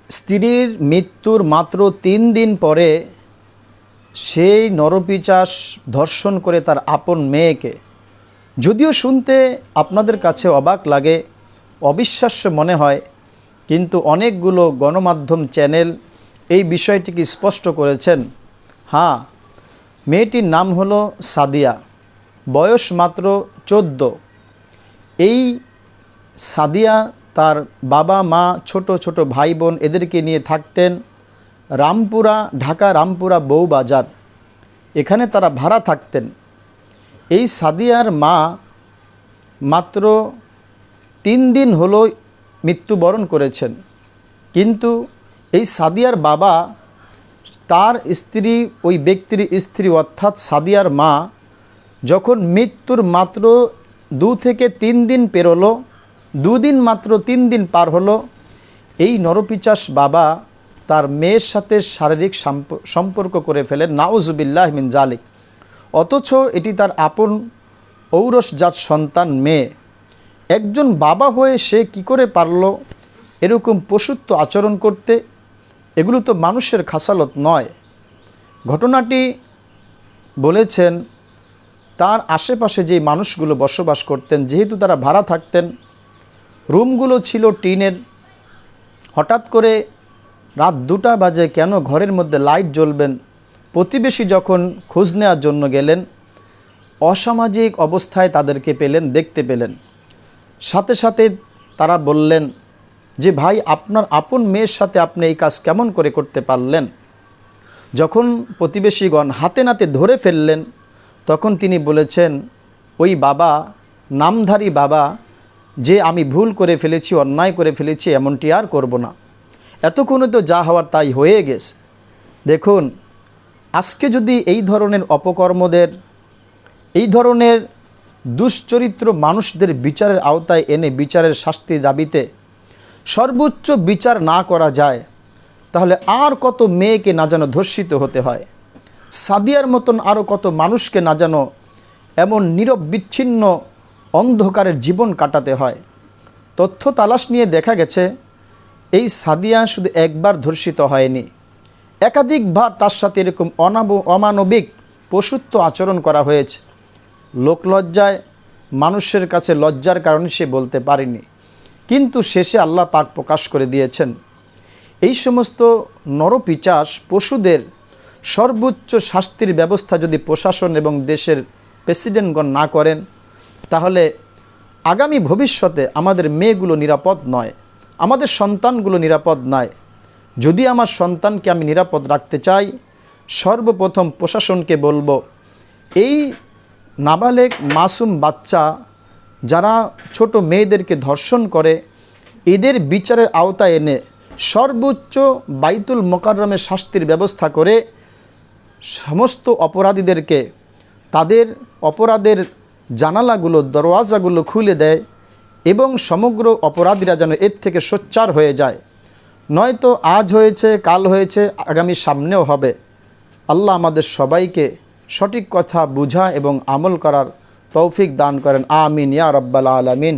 স্ত্রীর মৃত্যুর মাত্র 3 দিন পরে সেই নরপিশাচ ধর্ষণ করে তার আপন মেয়েকে। যদিও শুনতে আপনাদের কাছে অবাক লাগে, অবিশ্বাস্য মনে হয়, কিন্তু অনেকগুলো গণমাধ্যম চ্যানেল এই বিষয়টিকে স্পষ্ট করেছেন। হ্যাঁ, মেয়েটির নাম হলো সাদিয়া, বয়স মাত্র 14। এই সাদিয়া তার বাবা মা ছোট ছোট ভাই বোন এদেরকে নিয়ে থাকতেন রামপুরা, ঢাকা রামপুরা বউবাজার, এখানে তারা ভাড়া থাকতেন। এই সাদিয়ার মা মাত্র 3 দিন হলো মৃত্যুবরণ করেছেন, কিন্তু এই সাদিয়ার বাবা তার স্ত্রী, ওই ব্যক্তির স্ত্রী অর্থাৎ সাদিয়ার মা যখন মৃত্যুর মাত্র 2 থেকে 3 দিন পেরোলো, 2 দিন মাত্র 3 দিন পার হলো, এই নরপিশাচ বাবা তার মেয়ের সাথে শারীরিক সম্পর্ক করে ফেলেন, নাউজুবিল্লাহ মিন জালিক। অথচ এটি তার আপন ঔরসজাত সন্তান মেয়ে। একজন বাবা হয়ে সে কি করে পারল এরকম পশুত্ব আচরণ করতে? এগুলো তো মানুষের খাসালত নয়। ঘটনাটি বলেছেন তার আশেপাশে যে মানুষগুলো বসবাস করতেন, যেহেতু তারা ভাড়া থাকতেন, রুমগুলো ছিল টিনের। হঠাৎ করে রাত 2টা বাজে কেন ঘরের মধ্যে লাইট জ্বলবেন? প্রতিবেশী যখন খোঁজ নেওয়ার জন্য গেলেন, অসামাজিক অবস্থায় তাদেরকে পেলেন, দেখতে পেলেন। সাথে সাথে তারা বললেন যে ভাই, আপনার আপন মেয়ের সাথে আপনি এই কাজ কেমন করে করতে পারলেন? যখন প্রতিবেশীগণ হাতে নাতে ধরে ফেললেন, তখন তিনি বলেছেন, ওই বাবা, নামধারী বাবা, যে আমি ভুল করে ফেলেছি, অন্যায় করে ফেলেছি, এমনটি আর করব না। এতক্ষণে তো যা হওয়ার তাই হয়ে গেছে। দেখুন, আজকে যদি এই ধরনের অপকর্মদের, এই ধরনের দুশ্চরিত্র মানুষদের বিচারের আওতায় এনে বিচারের শাস্তি দাবিতে সর্বোচ্চ বিচার না করা যায়, তাহলে আর কত মেয়েকে না যেন ধর্ষিত হতে হয়, সাদিয়ার মতন আরও কত মানুষকে না যেন এমন নীরব বিচ্ছিন্ন অন্ধকারের জীবন কাটাতে হয়। তথ্য তালাশ নিয়ে দেখা গেছে এই সাদিয়া শুধু একবার ধর্ষিত হয়নি, একাধিকবার তার সাথে এরকম অমানবিক পশুত্ব আচরণ করা হয়েছে। লোকলজ্জায়, মানুষের কাছে লজ্জার কারণে সে বলতে পারেনি, কিন্তু শেষে আল্লাহ পাক প্রকাশ করে দিয়েছেন। এই সমস্ত নরপিশাচ পশুদের সর্বোচ্চ শাস্তির ব্যবস্থা যদি প্রশাসন এবং দেশের প্রেসিডেন্টগণ না করেন, তাহলে আগামী ভবিষ্যতে আমাদের মেয়েগুলো নিরাপদ নয়, আমাদের সন্তানগুলো নিরাপদ নয়। যদি আমার সন্তানকে আমি নিরাপদ রাখতে চাই, সর্বপ্রথম প্রশাসনকে বলবো, এই নাবালেগ মাসুম বাচ্চা যারা ছোট মেয়েদেরকে ধর্ষণ করে, এদের বিচারের আওতায় এনে সর্বোচ্চ বাইতুল মোকাররমে শাস্তির ব্যবস্থা করে সমস্ত অপরাধীদেরকে তাদের অপরাধের জানালাগুলো, দরওয়াজাগুলো খুলে দেয় এবং সমগ্র অপরাধীরা যেন এর থেকে সোচ্চার হয়ে যায়। নয়তো আজ হয়েছে, কাল হয়েছে, আগামী সামনেও হবে। আল্লাহ আমাদের সবাইকে সঠিক কথা বুঝা এবং আমল করার তৌফিক দান করেন। আমিন ইয়া রাব্বাল আলামিন।